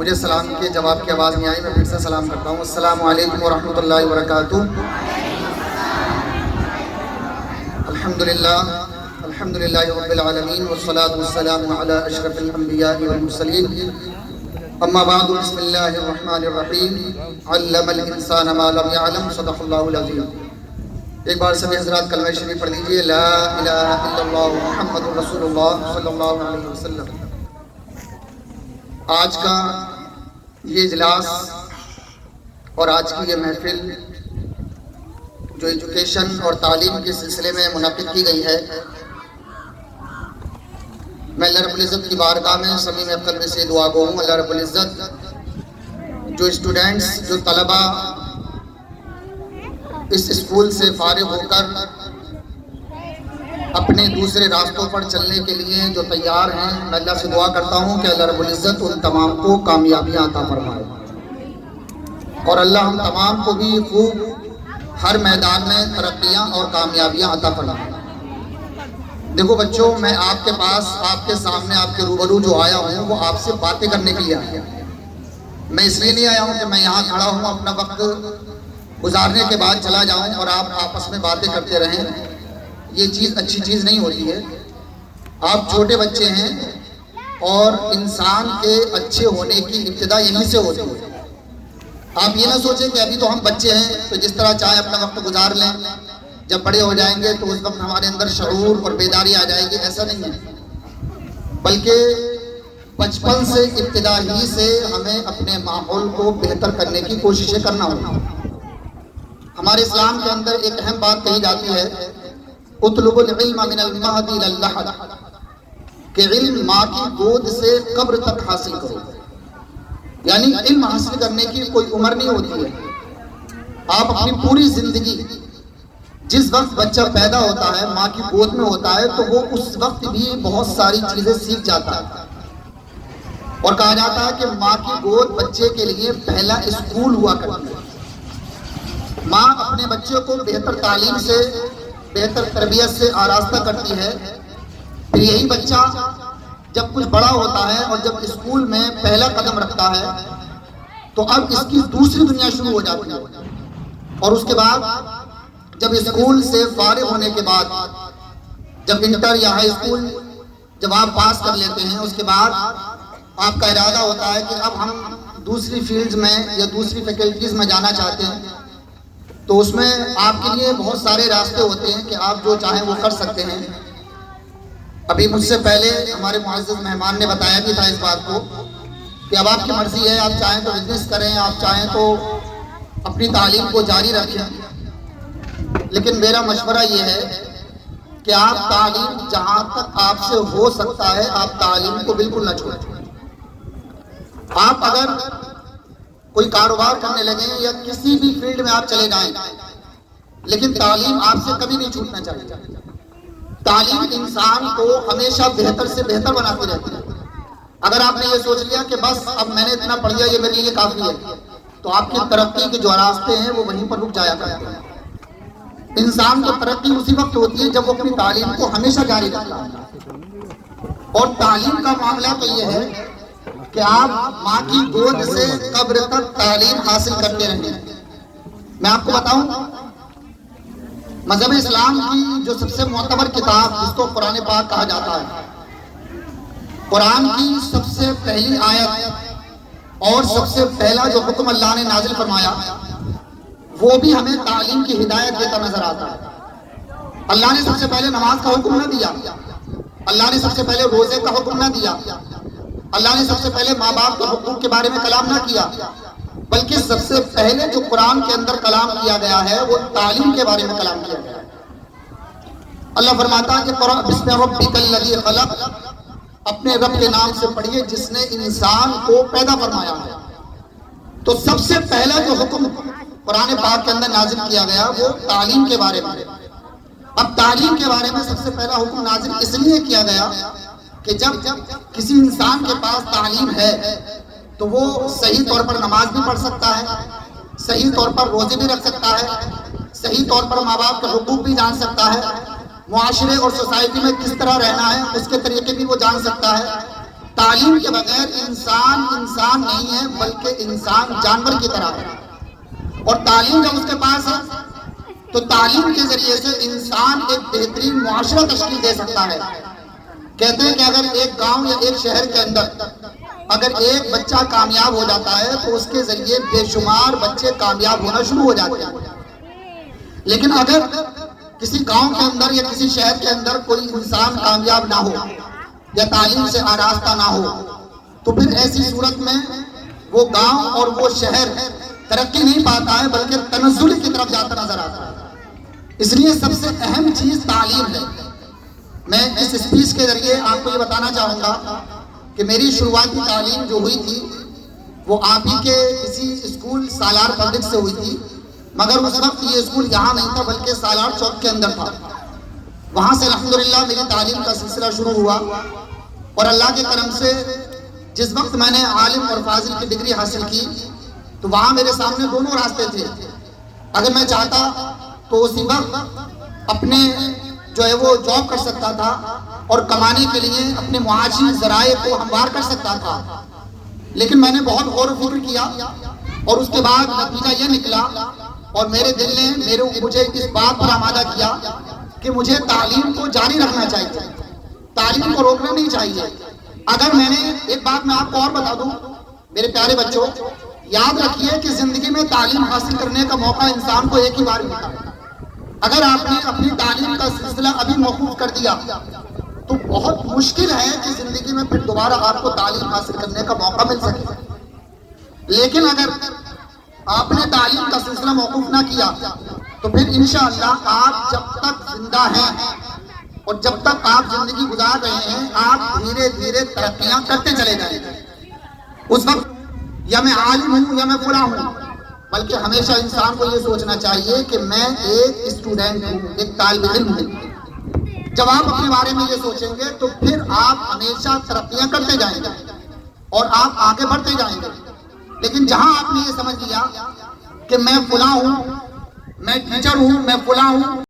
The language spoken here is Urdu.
مجھے سلام کے جواب کی آواز نہیں آئی، میں پھر سے سلام کرتا ہوں۔ السلام علیکم ورحمۃ اللہ وبرکاتہ۔ الحمدللہ رب العالمین والصلاة والسلام علی اشرف الانبیاء والمرسلین، اما بعد، بسم اللہ الرحمن الرحیم، علم الانسان ما لم يعلم، صدق اللہ العظیم۔ ایک بار سبھی حضرات کلمہ شریف پڑھ لیجئے، لا الہ الا اللہ محمد رسول اللہ صلی اللہ علیہ وسلم۔ آج کا یہ اجلاس اور آج کی یہ محفل جو ایجوکیشن اور تعلیم کے سلسلے میں منعقد کی گئی ہے، میں اللہ رب العزت کی بارگاہ میں صمیم قلب سے دعا گو ہوں، اللہ رب العزت جو اسٹوڈنٹس، جو طلبہ اس اسکول سے فارغ ہو کر اپنے دوسرے راستوں پر چلنے کے لیے جو تیار ہیں، میں اللہ سے دعا کرتا ہوں کہ اللہ رب العزت ان تمام کو کامیابیاں عطا فرمائے، اور اللہ ہم تمام کو بھی خوب ہر میدان میں ترقیاں اور کامیابیاں عطا فرمائے۔ دیکھو بچوں، میں آپ کے پاس، آپ کے سامنے، آپ کے روبرو جو آیا ہوں وہ آپ سے باتیں کرنے کے لیے آیا ہوں۔ میں اس لیے نہیں آیا ہوں کہ میں یہاں کھڑا ہوں اپنا وقت گزارنے کے بعد چلا جاؤں اور آپ آپس میں باتیں کرتے رہیں، یہ چیز اچھی چیز نہیں ہوتی ہے۔ آپ چھوٹے بچے ہیں اور انسان کے اچھے ہونے کی ابتدا یہیں سے ہوتی ہے۔ آپ یہ نہ سوچیں کہ ابھی تو ہم بچے ہیں تو جس طرح چاہے اپنا وقت گزار لیں، جب بڑے ہو جائیں گے تو اس وقت ہمارے اندر شعور اور بیداری آ جائے گی، ایسا نہیں ہے۔ بلکہ بچپن سے، ابتدا ہی سے ہمیں اپنے ماحول کو بہتر کرنے کی کوششیں کرنا ہوگا۔ ہمارے اسلام کے اندر ایک اہم بات کہی جاتی ہے، اطلب العلم من المہد الی اللحد، کہ علم ماں کی گود سے قبر تک حاصل کرو۔ یعنی علم حاصل کرنے کی کوئی عمر نہیں ہوتی ہے۔ آپ اپنی پوری زندگی، جس وقت بچہ پیدا ہوتا ہے، ماں کی گود میں ہوتا ہے، تو وہ اس وقت بھی بہت ساری چیزیں سیکھ جاتا ہے، اور کہا جاتا ہے کہ ماں کی گود بچے کے لیے پہلا اسکول ہوا کرتی ہے۔ ماں اپنے بچے کو بہتر تعلیم سے، بہتر تربیت سے آراستہ کرتی ہے، پھر یہی بچہ جب کچھ بڑا ہوتا ہے اور جب اسکول میں پہلا قدم رکھتا ہے تو اب اس کی دوسری دنیا شروع ہو جاتی ہے، اور اس کے بعد جب اسکول سے فارغ ہونے کے بعد، جب انٹر یا ہائی اسکول جب آپ پاس کر لیتے ہیں، اس کے بعد آپ کا ارادہ ہوتا ہے کہ اب ہم دوسری فیلڈز میں یا دوسری فیکلٹیز میں جانا چاہتے ہیں، تو اس میں آپ کے لیے بہت سارے راستے ہوتے ہیں کہ آپ جو چاہیں وہ کر سکتے ہیں۔ ابھی مجھ سے پہلے ہمارے معزز مہمان نے بتایا بھی تھا اس بات کو کہ اب آپ کی مرضی ہے، آپ چاہیں تو بزنس کریں، آپ چاہیں تو اپنی تعلیم کو جاری رکھیں، لیکن میرا مشورہ یہ ہے کہ آپ تعلیم جہاں تک آپ سے ہو سکتا ہے، آپ تعلیم کو بالکل نہ چھوڑیں۔ آپ اگر کوئی کاروبار کرنے لگیں یا کسی بھی فیلڈ میں آپ چلے جائیں، لیکن تعلیم آپ سے کبھی نہیں چھوٹنا چاہیے۔ تعلیم انسان کو ہمیشہ بہتر سے بہتر بناتی رہتی ہے۔ اگر آپ نے یہ سوچ لیا کہ بس اب میں نے اتنا پڑھ لیا، یہ میرے لیے کافی ہے، تو آپ کی ترقی کے جو راستے ہیں وہ وہیں پر رک جایا کرتے ہیں۔ انسان کو ترقی اسی وقت ہوتی ہے جب وہ اپنی تعلیم کو ہمیشہ جاری رکھتا ہے، اور تعلیم کا معاملہ تو یہ ہے کہ آپ ماں کی گود سے قبر تک تعلیم حاصل کرتے رہیں۔ میں آپ کو بتاؤں، مذہب اسلام کی جو سب سے معتبر کتاب، جس کو قرآن پاک کہا جاتا ہے، قرآن کی سب سے پہلی آیت اور سب سے پہلا جو حکم اللہ نے نازل فرمایا، وہ بھی ہمیں تعلیم کی ہدایت دیتا نظر آتا ہے۔ اللہ نے سب سے پہلے نماز کا حکم نہ دیا، اللہ نے سب سے پہلے روزے کا حکم نہ دیا، اللہ نے سب سے پہلے ماں باپ کے حقوق کے بارے میں کلام نہ کیا، بلکہ سب سے پہلے جو قرآن کے اندر کلام کیا گیا ہے وہ تعلیم کے بارے میں کلام کیا گیا ہے۔ اللہ فرماتا ہے کہ بسم ربک الذی خلق، اپنے رب کے نام سے پڑھیے جس نے انسان کو پیدا فرمایا ہے۔ تو سب سے پہلا جو حکم قرآن پاک کے اندر نازل کیا گیا وہ تعلیم کے بارے میں۔ اب تعلیم کے بارے میں سب سے پہلا حکم نازل اس لیے کیا گیا کہ جب کسی انسان کے پاس تعلیم ہے تو وہ صحیح طور پر نماز بھی پڑھ سکتا ہے، صحیح طور پر روزے بھی رکھ سکتا ہے، صحیح طور پر ماں باپ کے حقوق بھی جان سکتا ہے، معاشرے اور سوسائٹی میں کس طرح رہنا ہے اس کے طریقے بھی وہ جان سکتا ہے۔ تعلیم کے بغیر انسان انسان نہیں ہے بلکہ انسان جانور کی طرح ہے. اور تعلیم جب اس کے پاس ہے تو تعلیم کے ذریعے سے انسان ایک بہترین معاشرہ تشکیل دے سکتا ہے. کہتے ہیں کہ اگر ایک گاؤں یا ایک شہر کے اندر اگر ایک بچہ کامیاب ہو جاتا ہے تو اس کے ذریعے بے شمار بچے کامیاب ہونا شروع ہو جاتے ہیں. لیکن اگر کسی گاؤں کے اندر یا کسی شہر کے اندر کوئی انسان کامیاب نہ ہو یا تعلیم سے آراستہ نہ ہو تو پھر ایسی صورت میں وہ گاؤں اور وہ شہر ترقی نہیں پاتا ہے بلکہ تنزل کی طرف جاتا نظر آتا ہے. اس لیے سب سے اہم چیز تعلیم ہے. میں اس اسپیچ کے ذریعے آپ کو یہ بتانا چاہوں گا کہ میری شروعاتی تعلیم جو ہوئی تھی وہ آپ ہی کے کسی اسکول سالار پبلک سے ہوئی تھی. مگر اس وقت یہ اسکول یہاں نہیں تھا بلکہ سالار چوک کے اندر تھا. وہاں سے الحمدللہ میری تعلیم کا سلسلہ شروع ہوا اور اللہ کے کرم سے جس وقت میں نے عالم اور فاضل کی ڈگری حاصل کی تو وہاں میرے سامنے دونوں راستے تھے. اگر میں چاہتا تو اسی وقت اپنے جو ہے وہ جاب کر سکتا تھا اور کمانے کے لیے اپنے معاشی ذرائع کو ہموار کر سکتا تھا. لیکن میں نے بہت غور و فکر کیا اور اس کے بعد نتیجہ یہ نکلا اور میرے دل نے مجھے اس بات پر آمادہ کیا کہ مجھے تعلیم کو جاری رکھنا چاہیے, تعلیم کو روکنا نہیں چاہیے. اگر میں نے ایک بات میں آپ کو اور بتا دوں میرے پیارے بچوں, یاد رکھیے کہ زندگی میں تعلیم حاصل کرنے کا موقع انسان کو ایک ہی بار ملتا ہے. اگر آپ نے اپنی تعلیم کا سلسلہ ابھی موقوف کر دیا تو بہت مشکل ہے کہ زندگی میں پھر دوبارہ آپ کو تعلیم حاصل کرنے کا موقع مل سکے. لیکن اگر آپ نے تعلیم کا سلسلہ موقوف نہ کیا تو پھر انشاءاللہ آپ جب تک زندہ ہیں اور جب تک آپ زندگی گزار رہے ہیں آپ دھیرے دھیرے ترقیاں کرتے چلے جائیں گے. اس وقت یا میں عالم ہوں یا میں فلاں ہوں, بلکہ ہمیشہ انسان کو یہ سوچنا چاہیے کہ میں ایک اسٹوڈنٹ ہوں, ایک طالب علم ہوں. جب آپ اپنے بارے میں یہ سوچیں گے تو پھر آپ ہمیشہ ترقیاں کرتے جائیں گے اور آپ آگے بڑھتے جائیں گے. لیکن جہاں آپ نے یہ سمجھ لیا کہ میں فلاں ہوں, میں ٹیچر ہوں, میں فلاں ہوں,